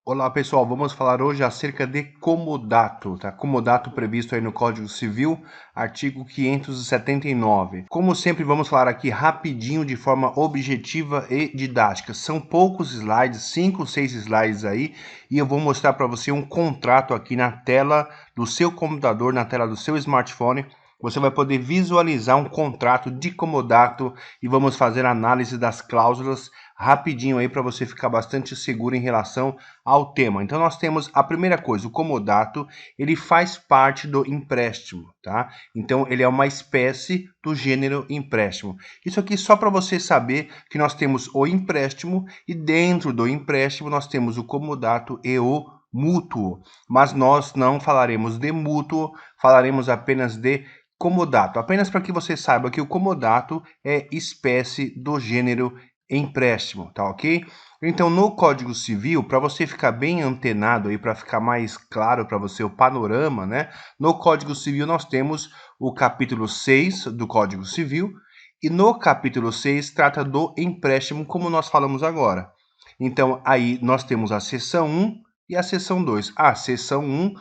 Olá pessoal, vamos falar hoje acerca de comodato, tá? Comodato previsto aí no Código Civil, artigo 579. Como sempre, vamos falar aqui rapidinho, de forma objetiva e didática. São poucos slides, 5, 6 slides aí, e eu vou mostrar para você um contrato aqui na tela do seu computador, na tela do seu smartphone. Você vai poder visualizar um contrato de comodato e vamos fazer análise das cláusulas rapidinho aí para você ficar bastante seguro em relação ao tema. Então nós temos a primeira coisa, o comodato, ele faz parte do empréstimo, tá? Então ele é uma espécie do gênero empréstimo. Isso aqui só para você saber que nós temos o empréstimo e dentro do empréstimo nós temos o comodato e o mútuo, mas nós não falaremos de mútuo, falaremos apenas de comodato, apenas para que você saiba que o comodato é espécie do gênero empréstimo, tá ok? Então, no Código Civil, para você ficar bem antenado aí, para ficar mais claro para você o panorama, né? No Código Civil nós temos o capítulo 6 do Código Civil e no capítulo 6 trata do empréstimo, como nós falamos agora. Então, aí nós temos a seção 1 e a seção 2. A seção 1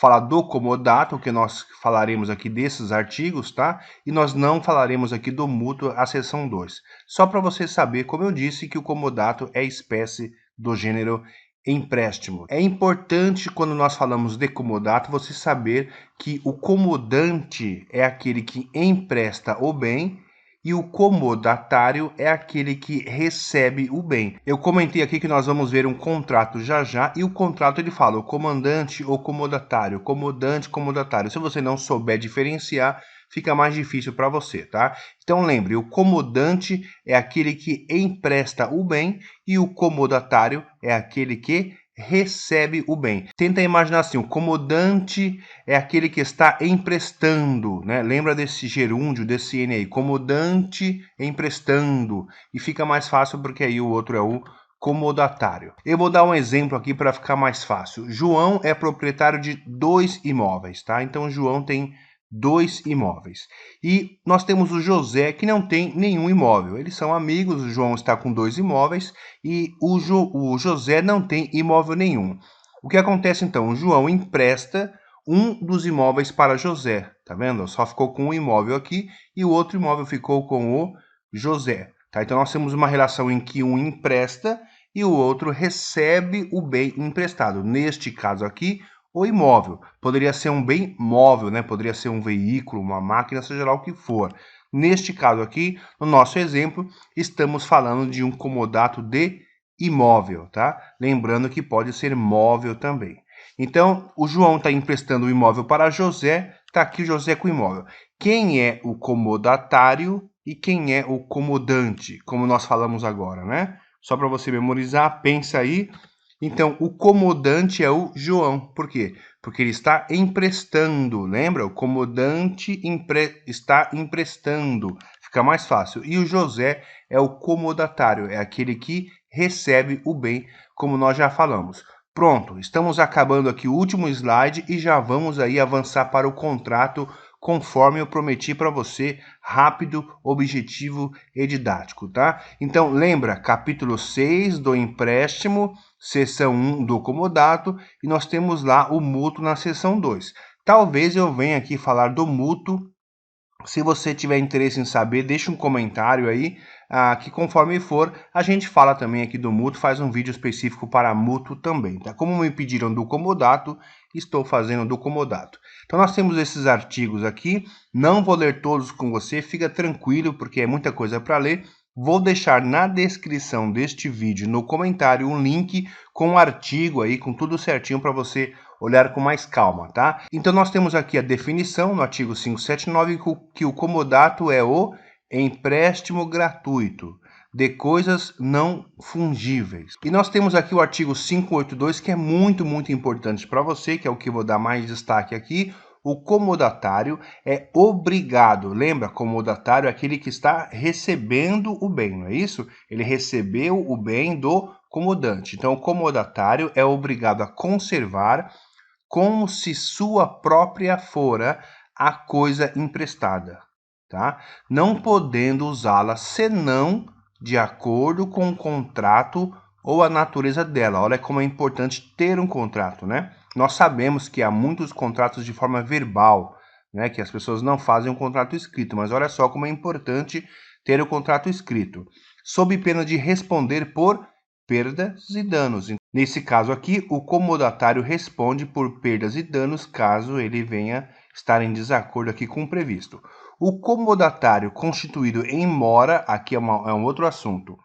fala do comodato, que nós falaremos aqui desses artigos, tá? E nós não falaremos aqui do mútuo, a seção 2. Só para você saber, como eu disse, que o comodato é espécie do gênero empréstimo. É importante, quando nós falamos de comodato, você saber que o comodante é aquele que empresta o bem e o comodatário é aquele que recebe o bem. Eu comentei aqui que nós vamos ver um contrato já já, e o contrato ele fala o comandante ou comodatário, comodante, comodatário. Se você não souber diferenciar, fica mais difícil para você, tá? Então lembre, o comodante é aquele que empresta o bem e o comodatário é aquele que recebe o bem. Tenta imaginar assim, o comodante é aquele que está emprestando, né? Lembra desse gerúndio, desse N aí, comodante emprestando, e fica mais fácil porque aí o outro é o comodatário. Eu vou dar um exemplo aqui para ficar mais fácil. João é proprietário de 2 imóveis, tá? Então João tem 2 imóveis. E nós temos o José, que não tem nenhum imóvel. Eles são amigos, o João está com 2 imóveis e o José não tem imóvel nenhum. O que acontece então? O João empresta um dos imóveis para José, tá vendo? Só ficou com um imóvel aqui e o outro imóvel ficou com o José, tá? Então nós temos uma relação em que um empresta e o outro recebe o bem emprestado. Neste caso aqui, o imóvel. Poderia ser um bem móvel, né? Poderia ser um veículo, uma máquina, seja lá o que for. Neste caso aqui, no nosso exemplo, estamos falando de um comodato de imóvel, tá? Lembrando que pode ser móvel também. Então, o João está emprestando o imóvel para José, está aqui o José com o imóvel. Quem é o comodatário e quem é o comodante, como nós falamos agora, né? Só para você memorizar, pensa aí. Então, o comodante é o João. Por quê? Porque ele está emprestando. Lembra? O comodante está emprestando. Fica mais fácil. E o José é o comodatário. É aquele que recebe o bem, como nós já falamos. Pronto, estamos acabando aqui o último slide e já vamos aí avançar para o contrato conforme eu prometi para você, rápido, objetivo e didático, tá? Então, lembra, capítulo 6 do empréstimo, seção 1 do comodato, e nós temos lá o mútuo na seção 2. Talvez eu venha aqui falar do mútuo. Se você tiver interesse em saber, deixa um comentário aí, que conforme for, a gente fala também aqui do mútuo, faz um vídeo específico para mútuo também, tá? Como me pediram do comodato, estou fazendo do comodato. Então nós temos esses artigos aqui, não vou ler todos com você, fica tranquilo, porque é muita coisa para ler. Vou deixar na descrição deste vídeo, no comentário, um link com um artigo aí, com tudo certinho para você olhar com mais calma, tá? Então nós temos aqui a definição no artigo 579 que o comodato é o empréstimo gratuito de coisas não fungíveis. E nós temos aqui o artigo 582 que é muito importante para você, que é o que eu vou dar mais destaque aqui. O comodatário é obrigado, lembra, comodatário é aquele que está recebendo o bem, não é isso? Ele recebeu o bem do comodante. Então, o comodatário é obrigado a conservar como se sua própria fora a coisa emprestada, tá? Não podendo usá-la senão de acordo com o contrato ou a natureza dela. Olha como é importante ter um contrato, né? Nós sabemos que há muitos contratos de forma verbal, né? Que as pessoas não fazem um contrato escrito, mas olha só como é importante ter o contrato escrito, sob pena de responder por perdas e danos. Nesse caso aqui, o comodatário responde por perdas e danos caso ele venha estar em desacordo aqui com o previsto. O comodatário constituído em mora, aqui é um outro assunto,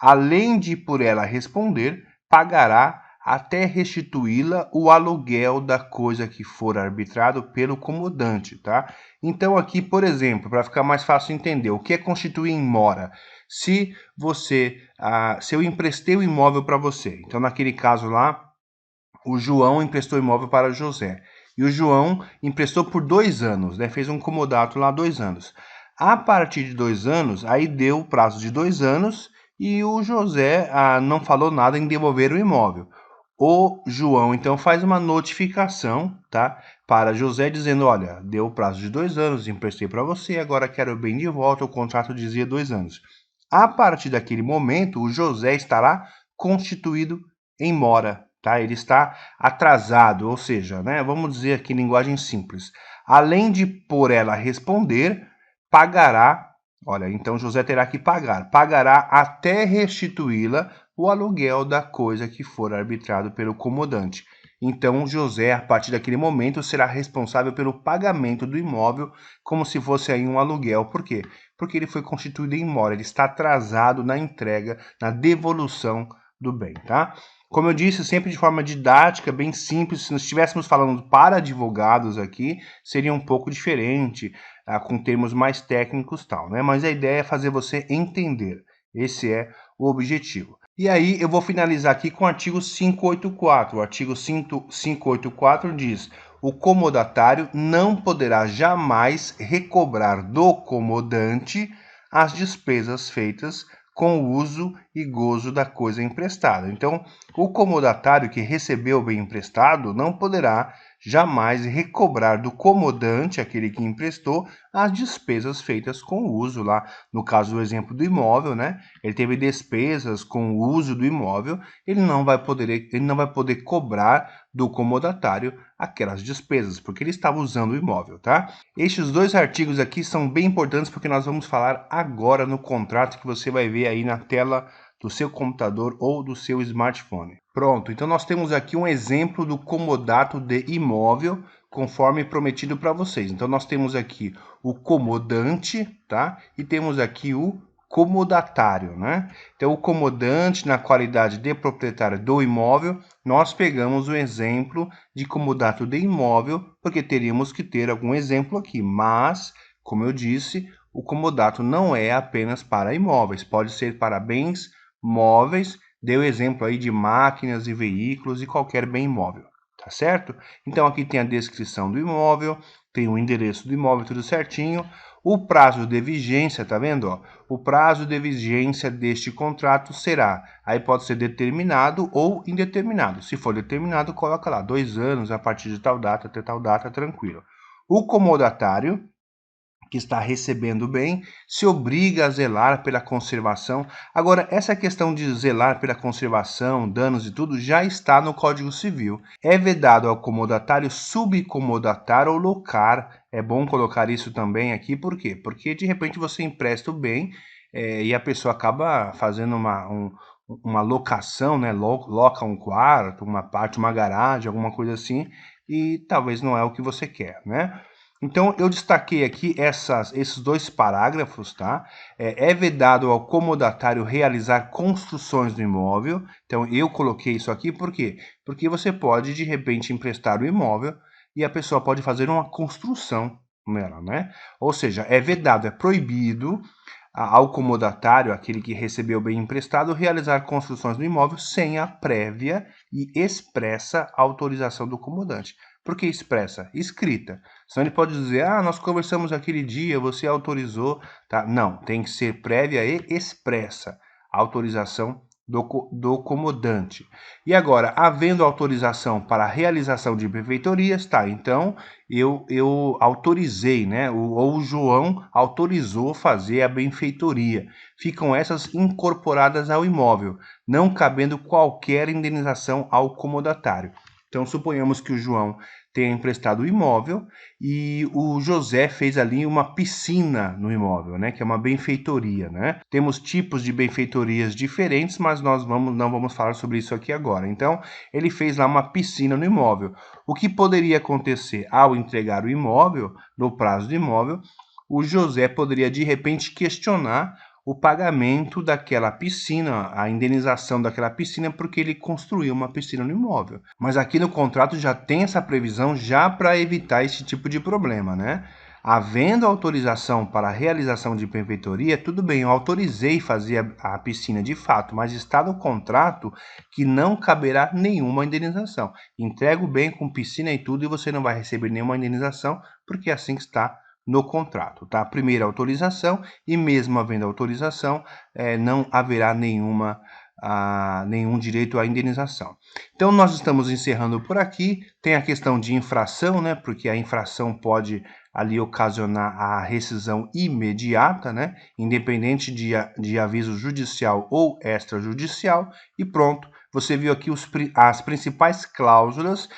além de por ela responder, pagará até restituí-la o aluguel da coisa que for arbitrado pelo comodante, tá? Então aqui, por exemplo, para ficar mais fácil entender, o que é constituir em mora? Se eu emprestei o imóvel para você, então naquele caso lá, o João emprestou o imóvel para o José. E o João emprestou por 2 anos, né? Fez um comodato lá 2 anos. A partir de 2 anos, aí deu o prazo de 2 anos e o José não falou nada em devolver o imóvel. O João, então, faz uma notificação, tá? Para José dizendo, olha, deu o prazo de 2 anos, emprestei para você, agora quero o bem de volta, o contrato dizia 2 anos. A partir daquele momento, o José estará constituído em mora, tá? Ele está atrasado, ou seja, né, vamos dizer aqui em linguagem simples, além de por ela responder, pagará, olha, então José terá que pagará até restituí-la o aluguel da coisa que for arbitrado pelo comodante. Então José, a partir daquele momento, será responsável pelo pagamento do imóvel, como se fosse aí um aluguel. Por quê? Porque ele foi constituído em mora, ele está atrasado na entrega, na devolução do bem, tá? Como eu disse, sempre de forma didática, bem simples. Se nós estivéssemos falando para advogados aqui, seria um pouco diferente, com termos mais técnicos e tal, né? Mas a ideia é fazer você entender. Esse é o objetivo. E aí eu vou finalizar aqui com o artigo 584. O artigo 584 diz: o comodatário não poderá jamais recobrar do comodante as despesas feitas com o uso e gozo da coisa emprestada. Então, o comodatário que recebeu o bem emprestado não poderá jamais recobrar do comodante, aquele que emprestou, as despesas feitas com o uso lá. No caso do exemplo do imóvel, né? Ele teve despesas com o uso do imóvel, ele não vai poder cobrar do comodatário aquelas despesas, porque ele estava usando o imóvel, tá? Estes dois artigos aqui são bem importantes porque nós vamos falar agora no contrato que você vai ver aí na tela do seu computador ou do seu smartphone. Pronto, então nós temos aqui um exemplo do comodato de imóvel, conforme prometido para vocês. Então nós temos aqui o comodante, tá? E temos aqui o comodatário, né? Então o comodante, na qualidade de proprietário do imóvel, nós pegamos o exemplo de comodato de imóvel, porque teríamos que ter algum exemplo aqui, mas, como eu disse, o comodato não é apenas para imóveis, pode ser para bens móveis, deu exemplo aí de máquinas e veículos e qualquer bem imóvel, tá certo? Então aqui tem a descrição do imóvel, tem o endereço do imóvel, tudo certinho. O prazo de vigência, tá vendo? Ó? O prazo de vigência deste contrato será, aí pode ser determinado ou indeterminado. Se for determinado, coloca lá 2 anos a partir de tal data até tal data, tranquilo. O comodatário, que está recebendo o bem, se obriga a zelar pela conservação. Agora, essa questão de zelar pela conservação, danos e tudo, já está no Código Civil. É vedado ao comodatário subcomodatar ou locar. É bom colocar isso também aqui, por quê? Porque de repente você empresta o bem e a pessoa acaba fazendo uma locação, né? Loca um quarto, uma parte, uma garagem, alguma coisa assim, e talvez não é o que você quer, né? Então, eu destaquei aqui esses 2 parágrafos, tá? É vedado ao comodatário realizar construções do imóvel. Então, eu coloquei isso aqui por quê? Porque você pode, de repente, emprestar o imóvel e a pessoa pode fazer uma construção nela, né? Ou seja, é vedado, é proibido ao comodatário, aquele que recebeu o bem emprestado, realizar construções no imóvel sem a prévia e expressa autorização do comodante. Por que expressa? Escrita. Senão ele pode dizer, nós conversamos aquele dia, você autorizou, tá? Não, tem que ser prévia e expressa a autorização do comodante. E agora, havendo autorização para a realização de benfeitorias, tá, então eu autorizei, né, ou o João autorizou fazer a benfeitoria. Ficam essas incorporadas ao imóvel, não cabendo qualquer indenização ao comodatário. Então, suponhamos que o João tenha emprestado o imóvel e o José fez ali uma piscina no imóvel, né, que é uma benfeitoria, né? Temos tipos de benfeitorias diferentes, mas nós não vamos falar sobre isso aqui agora. Então, ele fez lá uma piscina no imóvel. O que poderia acontecer ao entregar o imóvel, no prazo do imóvel, o José poderia de repente questionar o pagamento daquela piscina, a indenização daquela piscina, porque ele construiu uma piscina no imóvel. Mas aqui no contrato já tem essa previsão já para evitar esse tipo de problema, né? Havendo autorização para a realização de benfeitoria, tudo bem, eu autorizei fazer a piscina de fato, mas está no contrato que não caberá nenhuma indenização. Entrega o bem com piscina e tudo e você não vai receber nenhuma indenização, porque é assim que está no contrato, tá? Primeira autorização e mesmo havendo autorização, não haverá nenhum direito à indenização. Então nós estamos encerrando por aqui. Tem a questão de infração, né? Porque a infração pode ali ocasionar a rescisão imediata, né? Independente de aviso judicial ou extrajudicial. E pronto, você viu aqui as principais cláusulas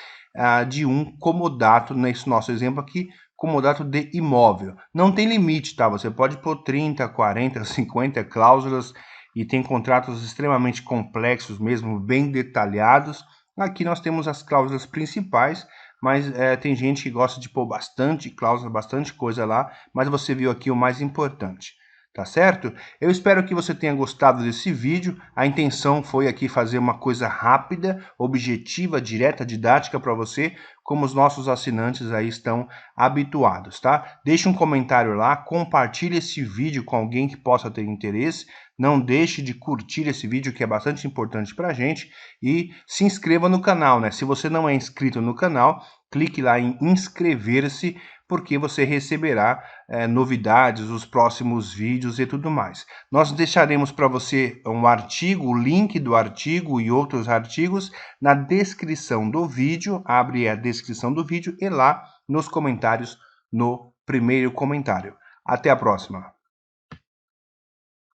de um comodato, nesse nosso exemplo aqui, comodato de imóvel. Não tem limite, tá? Você pode pôr 30, 40, 50 cláusulas e tem contratos extremamente complexos mesmo, bem detalhados. Aqui nós temos as cláusulas principais, mas tem gente que gosta de pôr bastante cláusula, bastante coisa lá, mas você viu aqui o mais importante. Tá certo? Eu espero que você tenha gostado desse vídeo. A intenção foi aqui fazer uma coisa rápida, objetiva, direta, didática para você, como os nossos assinantes aí estão habituados, tá? Deixe um comentário lá, compartilhe esse vídeo com alguém que possa ter interesse. Não deixe de curtir esse vídeo, que é bastante importante para a gente. E se inscreva no canal, né? Se você não é inscrito no canal, clique lá em inscrever-se, porque você receberá novidades, os próximos vídeos e tudo mais. Nós deixaremos para você um artigo, o link do artigo e outros artigos na descrição do vídeo. Abre a descrição do vídeo e lá nos comentários, no primeiro comentário. Até a próxima!